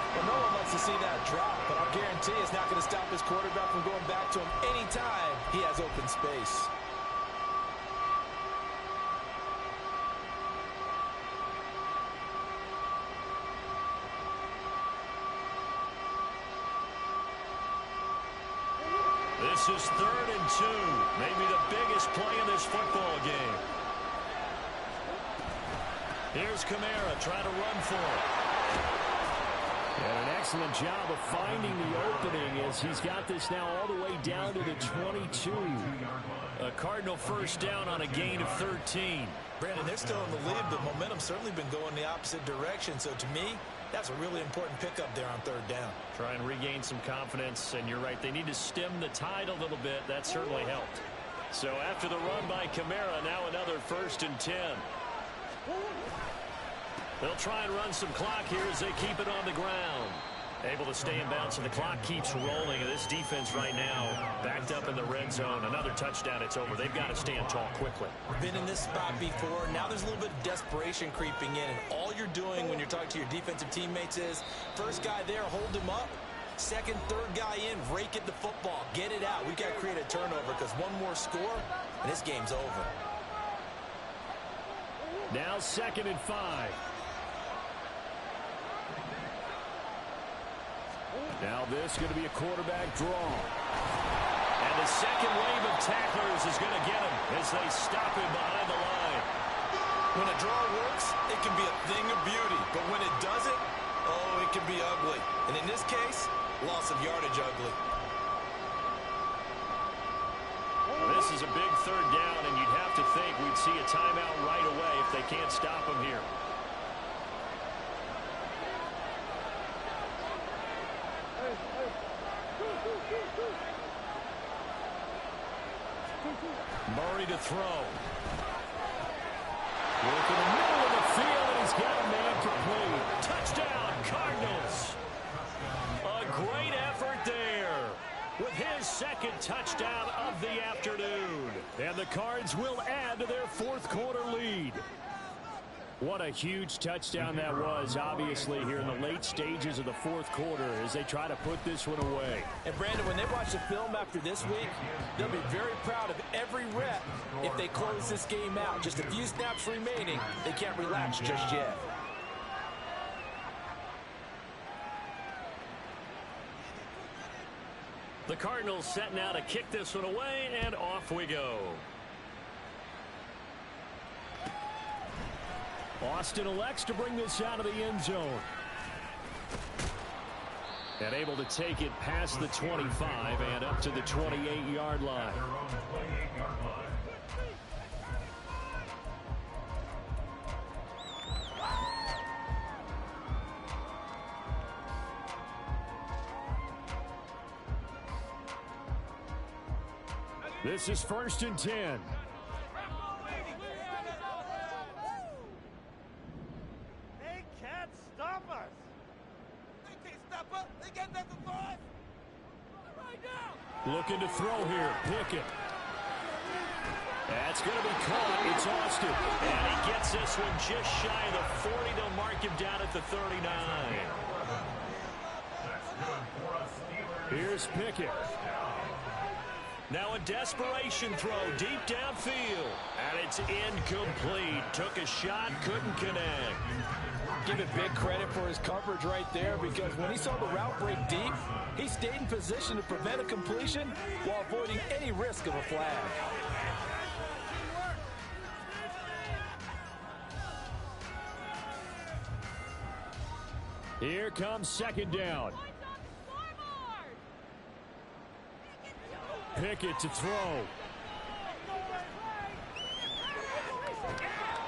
Well, no one wants to see that drop, but I'll guarantee it's not going to stop his quarterback from going back to him anytime he has open space. This is 3rd and 2. Maybe the biggest play in this football game. Here's Kamara trying to run for it. And an excellent job of finding the opening as he's got this now all the way down to the 22. A Cardinal first down on a gain of 13. Brandon, they're still in the lead, but momentum's certainly been going the opposite direction. So to me, that's a really important pickup there on third down. Try and regain some confidence, and you're right, they need to stem the tide a little bit. That certainly helped. So after the run by Kamara, now another 1st and 10. They'll try and run some clock here as they keep it on the ground. Able to stay in bounds, and the clock keeps rolling. And this defense right now backed up in the red zone. Another touchdown, it's over. They've got to stand tall quickly. Been in this spot before. Now there's a little bit of desperation creeping in. And all you're doing when you're talking to your defensive teammates is, first guy there, hold him up. Second, third guy in, rake at the football. Get it out. We've got to create a turnover because one more score, and this game's over. Now 2nd and 5. Now this is going to be a quarterback draw. And the second wave of tacklers is going to get him as they stop him behind the line. When a draw works, it can be a thing of beauty. But when it doesn't, oh, it can be ugly. And in this case, loss of yardage ugly. This is a big third down, and you'd have to think we'd see a timeout right away if they can't stop him here. Murray to throw. Work in the middle of the field, and he's got a man complete. Touchdown, Cardinals. A great effort there with his 2nd touchdown of the afternoon. And the Cards will add to their 4th quarter lead. What a huge touchdown that was, obviously, here in the late stages of the 4th quarter as they try to put this one away. And Brandon, when they watch the film after this week, they'll be very proud of every rep if they close this game out. Just a few snaps remaining. They can't relax just yet. The Cardinals set now to kick this one away, and off we go. Austin elects to bring this out of the end zone. And able to take it past the 25 and up to the 28-yard line. This is 1st and 10. Looking to throw here. Pickett. That's going to be caught. It's Austin. And he gets this one just shy of the 40. They'll mark him down at the 39. Here's Pickett. Now a desperation throw deep downfield. And it's incomplete. Took a shot, couldn't connect. Give it big credit for his coverage right there, because when he saw the route break deep, he stayed in position to prevent a completion while avoiding any risk of a flag. Here comes second down. Pickett to throw.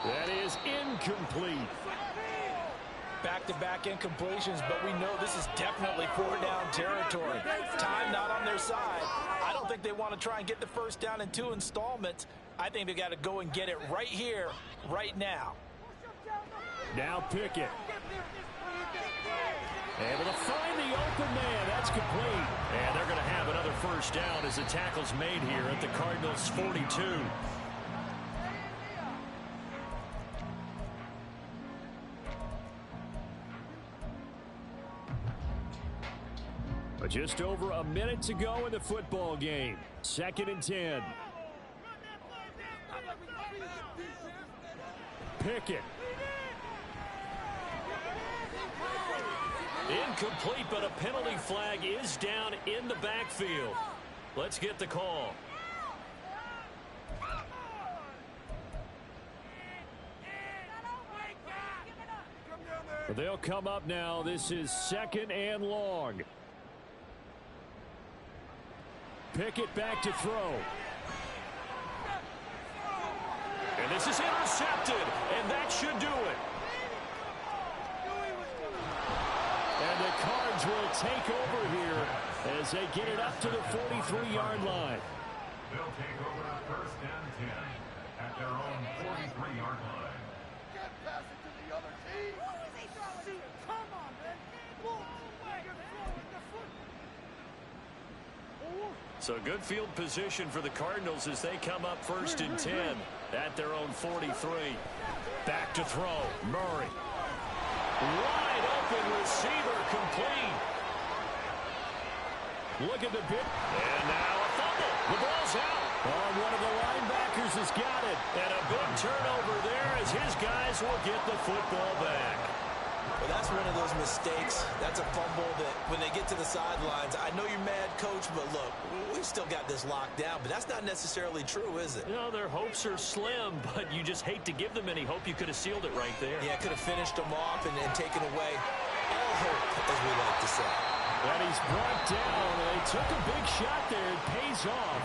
That is incomplete. Back-to-back incompletions, but we know this is definitely four-down territory. Time not on their side. I don't think they want to try and get the first down in 2 installments. I think they got to go and get it right here, right now. Now Pickett. Able to find the open man. That's complete. And they're going to have another first down as the tackle's made here at the Cardinals' 42. But just over a minute to go in the football game. 2nd and 10. Pickett. Incomplete, but a penalty flag is down in the backfield. Let's get the call. They'll come up now. This is 2nd and long. Pickett back to throw. And this is intercepted, and that should do it. And the Cards will take over here as they get it up to the 43-yard line. They'll take over 1st and 10 at their own 43-yard line. Can't pass it to the other team. Who is he throwing to? Come on, man. Move away. You're throwing the foot. So good field position for the Cardinals as they come up 1st and 10 at their own 43. Back to throw. Murray. Wide open receiver, complete. Look at the bit. And now a fumble. The ball's out. Oh, one of the linebackers has got it. And a big turnover there as his guys will get the football back. Well, that's one of those mistakes. That's a fumble that when they get to the sidelines, I know you're mad, Coach, but look, we still got this locked down. But that's not necessarily true, is it? You know, their hopes are slim, but you just hate to give them any hope. You could have sealed it right there. Yeah, could have finished them off and taken away all hope, as we like to say. And he's brought down. They took a big shot there. It pays off.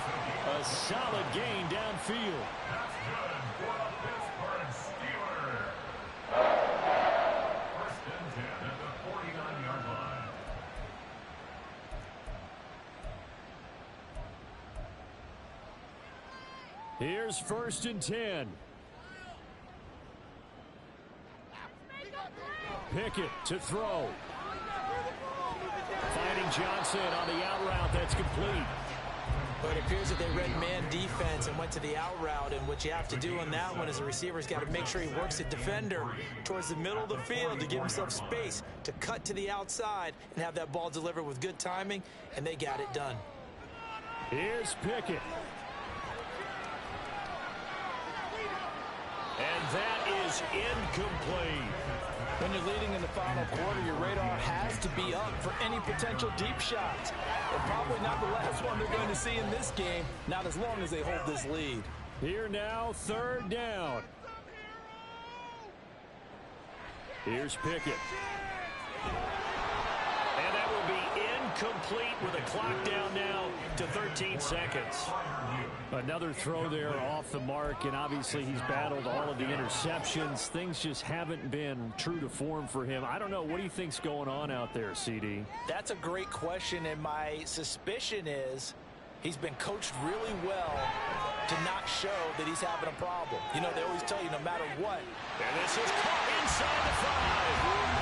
A solid gain downfield. That's good for the Pittsburgh Steelers. 1st and 10 at the 49-yard line. Here's 1st and 10. Pickett to throw. Finding Johnson on the out route. That's complete. But it appears that they read man defense and went to the out route, and what you have to do on that one is the receiver's got to make sure he works the defender towards the middle of the field to give himself space to cut to the outside and have that ball delivered with good timing, and they got it done. Here's Pickett. And that is incomplete. When you're leading in the final quarter, your radar has to be up for any potential deep shots. And probably not the last one they're going to see in this game, not as long as they hold this lead. Here now, 3rd down. Here's Pickett. And that will be incomplete with a clock down now to 13 seconds. Another throw there off the mark, and obviously he's battled all of the interceptions. Things just haven't been true to form for him. I don't know. What do you think's going on out there, CD? That's a great question, and my suspicion is he's been coached really well to not show that he's having a problem. You know, they always tell you no matter what. And this is caught inside the 5.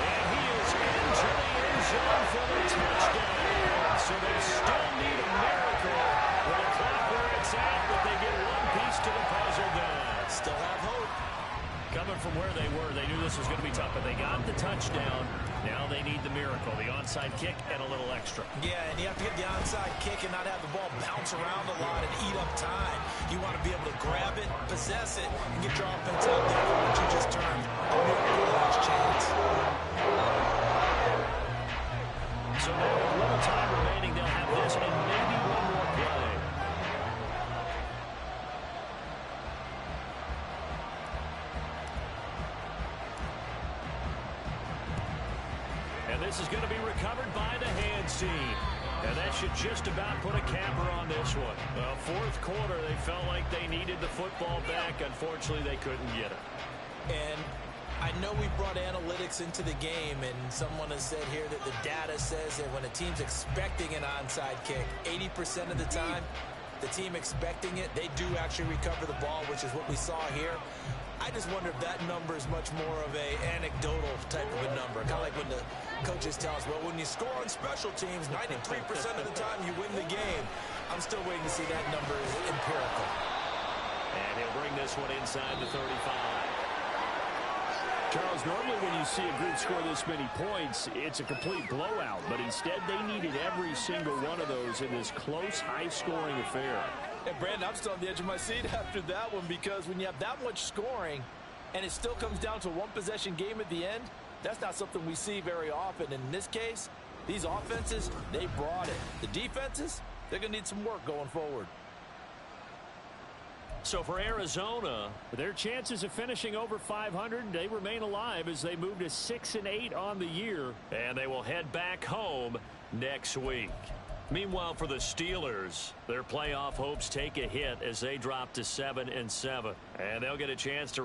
And he is into the end zone for the touchdown. So they still need a miracle Yeah, and you have to get the onside kick and not have the ball bounce around a lot and eat up time. You want to be able to grab it, possess it, and get your offense out there for what you just termed a miracle last chance. So now with little time remaining, they'll have this and maybe one more play. And this is going to be recovered by the hands team. And that should just about put a capper on this one. Well, fourth quarter, they felt like they needed the football back. Unfortunately, they couldn't get it. And I know we brought analytics into the game, and someone has said here that the data says that when a team's expecting an onside kick, 80% of the time, the team expecting it, they do actually recover the ball, which is what we saw here. I just wonder if that number is much more of a anecdotal type of a number. Kind of like when the coaches tell us, well, when you score on special teams, 93% of the time you win the game. I'm still waiting to see that number is empirical. And he'll bring this one inside the 35. Charles, normally when you see a group score this many points, it's a complete blowout. But instead, they needed every single one of those in this close, high-scoring affair. And Brandon, I'm still on the edge of my seat after that one, because when you have that much scoring and it still comes down to a one-possession game at the end, that's not something we see very often. And in this case, these offenses, they brought it. The defenses, they're going to need some work going forward. So for Arizona, their chances of finishing over 500, they remain alive as they move to 6-8 on the year. And they will head back home next week. Meanwhile, for the Steelers, their playoff hopes take a hit as they drop to 7-7. And they'll get a chance to